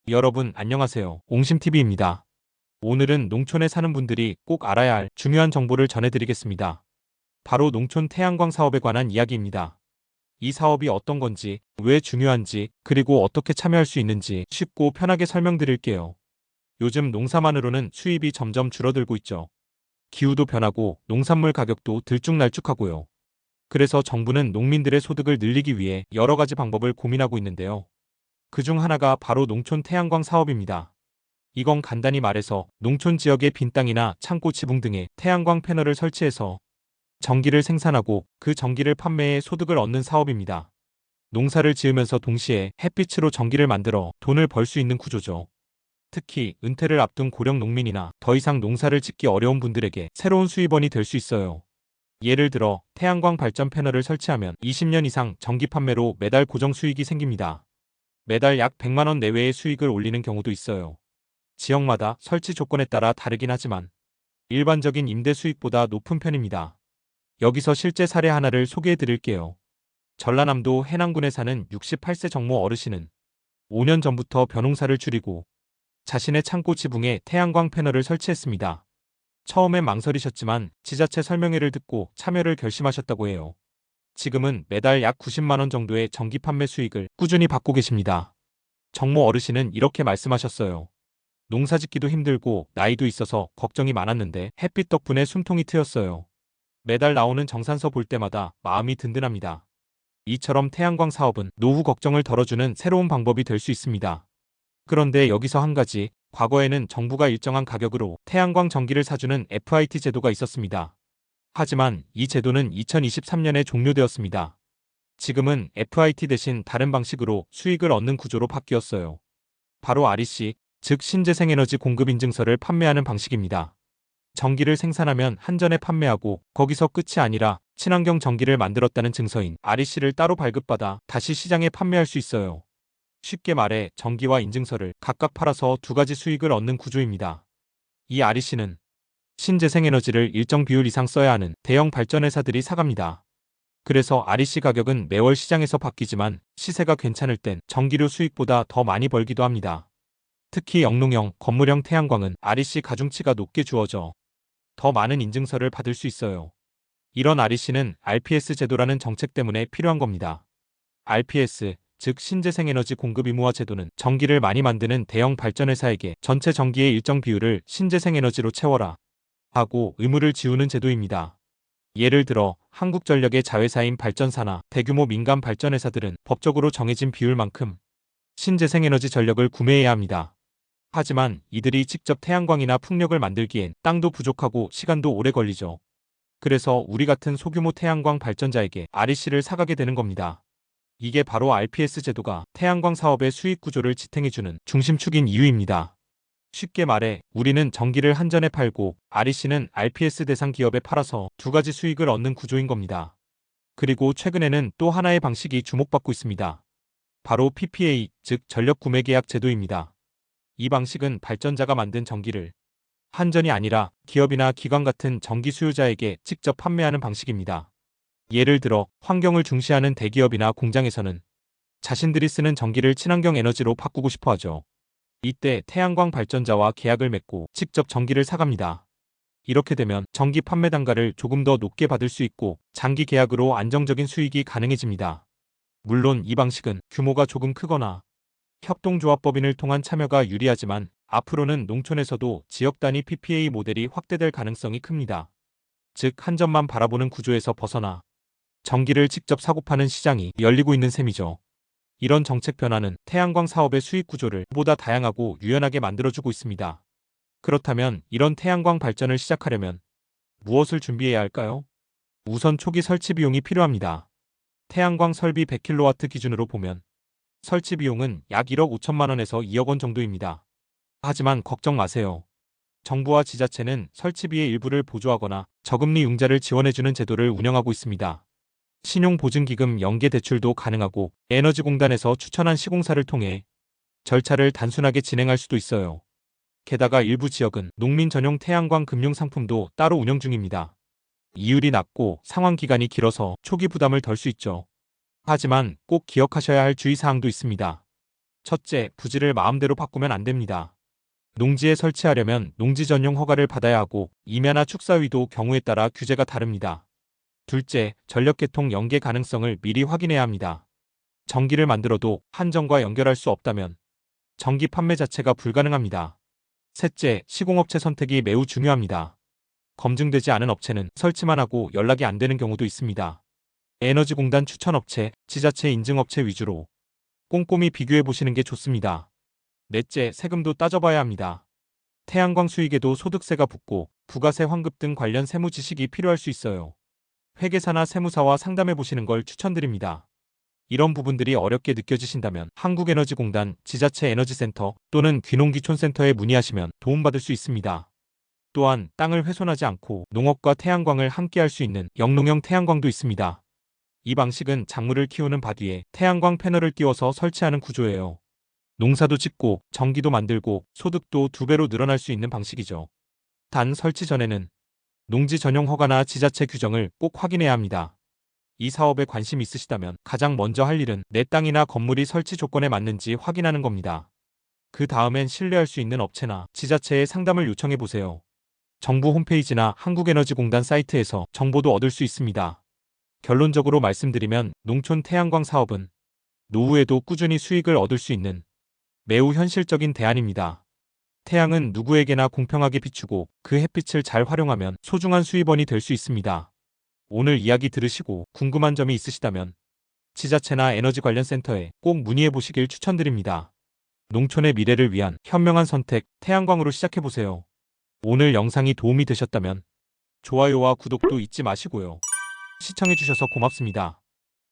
여러분 안녕하세요. 옹심TV입니다. 오늘은 농촌에 사는 분들이 꼭 알아야 할 중요한 정보를 전해드리겠습니다. 바로 농촌 태양광 사업에 관한 이야기입니다. 이 사업이 어떤 건지, 왜 중요한지, 그리고 어떻게 참여할 수 있는지 쉽고 편하게 설명드릴게요. 요즘 농사만으로는 수입이 점점 줄어들고 있죠. 기후도 변하고 농산물 가격도 들쭉날쭉하고요. 그래서 정부는 농민들의 소득을 늘리기 위해 여러 가지 방법을 고민하고 있는데요. 그중 하나가 바로 농촌 태양광 사업입니다. 이건 간단히 말해서 농촌 지역의 빈 땅이나 창고 지붕 등에 태양광 패널을 설치해서 전기를 생산하고 그 전기를 판매해 소득을 얻는 사업입니다. 농사를 지으면서 동시에 햇빛으로 전기를 만들어 돈을 벌 수 있는 구조죠. 특히 은퇴를 앞둔 고령 농민이나 더 이상 농사를 짓기 어려운 분들에게 새로운 수입원이 될 수 있어요. 예를 들어 태양광 발전 패널을 설치하면 20년 이상 전기 판매로 매달 고정 수익이 생깁니다. 매달 약 100만 원 내외의 수익을 올리는 경우도 있어요. 지역마다 설치 조건에 따라 다르긴 하지만 일반적인 임대 수익보다 높은 편입니다. 여기서 실제 사례 하나를 소개해 드릴게요. 전라남도 해남군에 사는 68세 정모 어르신은 5년 전부터 벼농사를 줄이고 자신의 창고 지붕에 태양광 패널을 설치했습니다. 처음엔 망설이셨지만 지자체 설명회를 듣고 참여를 결심하셨다고 해요. 지금은 매달 약 90만 원 정도의 전기 판매 수익을 꾸준히 받고 계십니다. 정모 어르신은 이렇게 말씀하셨어요. 농사짓기도 힘들고 나이도 있어서 걱정이 많았는데 햇빛 덕분에 숨통이 트였어요. 매달 나오는 정산서 볼 때마다 마음이 든든합니다. 이처럼 태양광 사업은 노후 걱정을 덜어주는 새로운 방법이 될 수 있습니다. 그런데 여기서 한 가지, 과거에는 정부가 일정한 가격으로 태양광 전기를 사주는 FIT 제도가 있었습니다. 하지만 이 제도는 2023년에 종료되었습니다. 지금은 FIT 대신 다른 방식으로 수익을 얻는 구조로 바뀌었어요. 바로 REC, 즉 신재생에너지 공급인증서를 판매하는 방식입니다. 전기를 생산하면 한전에 판매하고 거기서 끝이 아니라 친환경 전기를 만들었다는 증서인 REC를 따로 발급받아 다시 시장에 판매할 수 있어요. 쉽게 말해 전기와 인증서를 각각 팔아서 두 가지 수익을 얻는 구조입니다. 이 REC는 신재생에너지를 일정 비율 이상 써야 하는 대형 발전회사들이 사갑니다. 그래서 REC 가격은 매월 시장에서 바뀌지만 시세가 괜찮을 땐 전기료 수익보다 더 많이 벌기도 합니다. 특히 영농형, 건물형 태양광은 REC 가중치가 높게 주어져 더 많은 인증서를 받을 수 있어요. 이런 REC는 RPS 제도라는 정책 때문에 필요한 겁니다. RPS, 즉 신재생에너지 공급 의무화 제도는 전기를 많이 만드는 대형 발전회사에게 전체 전기의 일정 비율을 신재생에너지로 채워라 하고 의무를 지우는 제도입니다. 예를 들어 한국전력의 자회사인 발전사나 대규모 민간 발전회사들은 법적으로 정해진 비율만큼 신재생에너지 전력을 구매해야 합니다. 하지만 이들이 직접 태양광이나 풍력을 만들기엔 땅도 부족하고 시간도 오래 걸리죠. 그래서 우리 같은 소규모 태양광 발전자에게 REC를 사가게 되는 겁니다. 이게 바로 RPS 제도가 태양광 사업의 수익 구조를 지탱해주는 중심축인 이유입니다. 쉽게 말해 우리는 전기를 한전에 팔고 REC는 RPS 대상 기업에 팔아서 두 가지 수익을 얻는 구조인 겁니다. 그리고 최근에는 또 하나의 방식이 주목받고 있습니다. 바로 PPA, 즉 전력 구매 계약 제도입니다. 이 방식은 발전자가 만든 전기를 한전이 아니라 기업이나 기관 같은 전기 수요자에게 직접 판매하는 방식입니다. 예를 들어 환경을 중시하는 대기업이나 공장에서는 자신들이 쓰는 전기를 친환경 에너지로 바꾸고 싶어 하죠. 이때 태양광 발전자와 계약을 맺고 직접 전기를 사갑니다. 이렇게 되면 전기 판매 단가를 조금 더 높게 받을 수 있고 장기 계약으로 안정적인 수익이 가능해집니다. 물론 이 방식은 규모가 조금 크거나 협동조합법인을 통한 참여가 유리하지만 앞으로는 농촌에서도 지역 단위 PPA 모델이 확대될 가능성이 큽니다. 즉 한전만 바라보는 구조에서 벗어나 전기를 직접 사고 파는 시장이 열리고 있는 셈이죠. 이런 정책 변화는 태양광 사업의 수익 구조를 보다 다양하고 유연하게 만들어주고 있습니다. 그렇다면 이런 태양광 발전을 시작하려면 무엇을 준비해야 할까요? 우선 초기 설치 비용이 필요합니다. 태양광 설비 100kW 기준으로 보면 설치 비용은 약 1억 5천만 원에서 2억 원 정도입니다. 하지만 걱정 마세요. 정부와 지자체는 설치비의 일부를 보조하거나 저금리 융자를 지원해주는 제도를 운영하고 있습니다. 신용보증기금 연계대출도 가능하고 에너지공단에서 추천한 시공사를 통해 절차를 단순하게 진행할 수도 있어요. 게다가 일부 지역은 농민 전용 태양광 금융 상품도 따로 운영 중입니다. 이율이 낮고 상환 기간이 길어서 초기 부담을 덜 수 있죠. 하지만 꼭 기억하셔야 할 주의사항도 있습니다. 첫째, 부지를 마음대로 바꾸면 안 됩니다. 농지에 설치하려면 농지 전용 허가를 받아야 하고 임야나 축사위도 경우에 따라 규제가 다릅니다. 둘째, 전력계통 연계 가능성을 미리 확인해야 합니다. 전기를 만들어도 한전과 연결할 수 없다면 전기 판매 자체가 불가능합니다. 셋째, 시공업체 선택이 매우 중요합니다. 검증되지 않은 업체는 설치만 하고 연락이 안 되는 경우도 있습니다. 에너지공단 추천업체, 지자체 인증업체 위주로 꼼꼼히 비교해 보시는 게 좋습니다. 넷째, 세금도 따져봐야 합니다. 태양광 수익에도 소득세가 붙고 부가세 환급 등 관련 세무 지식이 필요할 수 있어요. 회계사나 세무사와 상담해 보시는 걸 추천드립니다. 이런 부분들이 어렵게 느껴지신다면 한국에너지공단 지자체 에너지센터 또는 귀농귀촌센터에 문의하시면 도움받을 수 있습니다. 또한 땅을 훼손하지 않고 농업과 태양광을 함께 할 수 있는 영농형 태양광도 있습니다. 이 방식은 작물을 키우는 밭 위에 태양광 패널을 띄워서 설치하는 구조예요. 농사도 짓고 전기도 만들고 소득도 2배로 늘어날 수 있는 방식이죠. 단 설치 전에는 농지 전용 허가나 지자체 규정을 꼭 확인해야 합니다. 이 사업에 관심 있으시다면 가장 먼저 할 일은 내 땅이나 건물이 설치 조건에 맞는지 확인하는 겁니다. 그 다음엔 신뢰할 수 있는 업체나 지자체에 상담을 요청해 보세요. 정부 홈페이지나 한국에너지공단 사이트에서 정보도 얻을 수 있습니다. 결론적으로 말씀드리면 농촌 태양광 사업은 노후에도 꾸준히 수익을 얻을 수 있는 매우 현실적인 대안입니다. 태양은 누구에게나 공평하게 비추고 그 햇빛을 잘 활용하면 소중한 수입원이 될 수 있습니다. 오늘 이야기 들으시고 궁금한 점이 있으시다면 지자체나 에너지 관련 센터에 꼭 문의해 보시길 추천드립니다. 농촌의 미래를 위한 현명한 선택, 태양광으로 시작해보세요. 오늘 영상이 도움이 되셨다면 좋아요와 구독도 잊지 마시고요. 시청해주셔서 고맙습니다.